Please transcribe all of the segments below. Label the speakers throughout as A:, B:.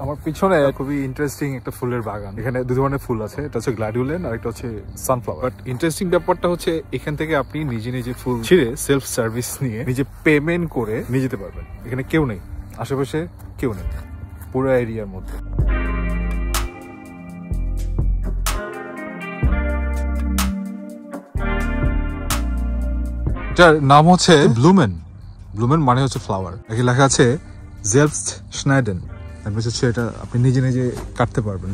A: আমার পিছনে খুবই ইন্টারেস্টিং একটা ফুলের বাগান। এখানে দুই ধরনের ফুল আছে, এটা হচ্ছে গ্ল্যাডিওলেন আর একটা হচ্ছে সানফ্লাওয়ার। বাট ইন্টারেস্টিং ব্যাপারটা হচ্ছে এখান থেকে আপনি নিজে নিজে ফুল ছিঁড়ে সেলফ সার্ভিস নিয়ে নিজে পেমেন্ট করে নিয়ে যেতে পারবেন। এখানে কেউ নেই, আশেপাশে কেউ নেই পুরো এরিয়ার মধ্যে। এটার নাম হচ্ছে ব্লুমেন। ব্লুমেন মানে হচ্ছে ফ্লাওয়ার। এখানে লেখা আছে জেলফস্টschneiden। হচ্ছে এটা আপনি নিজে নিজে কাটতে পারবেন।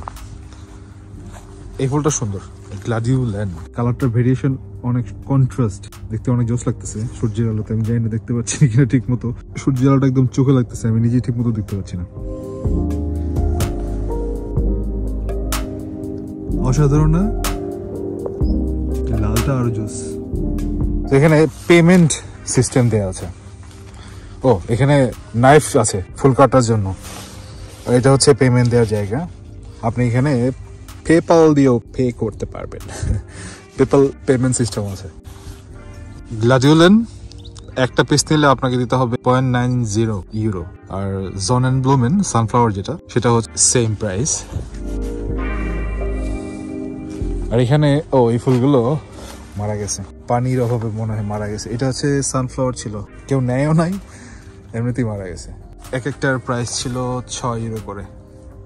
A: এই ফুলটা সুন্দর, গ্ল্যাডিওলেন। কালারটার ভেরিয়েশন অনেক কন্ট্রাস্ট, দেখতে অনেক জোস লাগতেছে সূর্যের আলোতে। আমি জানি না দেখতে পাচ্ছি কিনা ঠিক মতো, সূর্যের আলোটা একদম চোখে লাগতেছে, আমি নিজে ঠিক মতো দেখতে পাচ্ছি না। অসাধারণ না? লালটা আরো জোস। এখানে পেমেন্ট সিস্টেম দেওয়া আছে। ও, এখানে নাইফ আছে ফুল কাটার জন্য। এটা হচ্ছে পেমেন্ট দেওয়ার জায়গা। আপনি এখানে পেপাল দিয়েও পে করতে পারবেন। পেপাল পেমেন্ট সিস্টেম আছে। গ্ল্যাডিওলেন একটা পিস নিলে আপনাকে দিতে হবে 0.90 ইউরো। আর জনেনব্লুমেন সানফ্লাওয়ার যেটা, সেটা হচ্ছে সেম প্রাইস। আর এখানে এই ফুলগুলো মারা গেছে, পানির অভাবে মনে হয় মারা গেছে। এটা হচ্ছে সানফ্লাওয়ার ছিল, কেউ নেয়ও নাই, এমনিতেই মারা গেছে। এক একটার প্রাইস ছিল 6 ইউরো করে।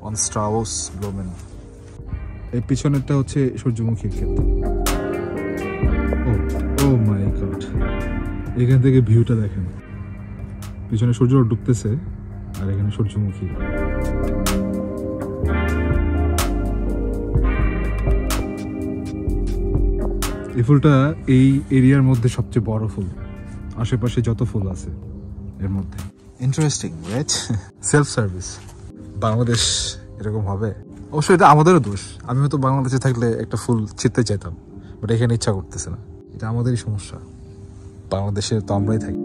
A: On Strauss Blumen. এই পিছনেরটা হচ্ছে সূর্যমুখীর ক্ষেত। ও মাই গড, এখান থেকে ভিউটা দেখেন, পিছনে সূর্য ডুবতেছে আর এখানে সূর্যমুখী। এই ফুলটা এই এরিয়ার মধ্যে সবচেয়ে বড় ফুল, আশেপাশে যত ফুল আছে এর মধ্যে। Interesting, right? Self service. Bangladesh এরকম হবে? অবশ্যই এটা আমাদেরও দোষ। আমি হয়তো বাংলাদেশে থাকলে একটা ফুল ছিঁড়তে চাইতাম, বাট এখানে ইচ্ছা করতেছে না। এটা আমাদেরই সমস্যা, বাংলাদেশে তো আমরাই থাকি।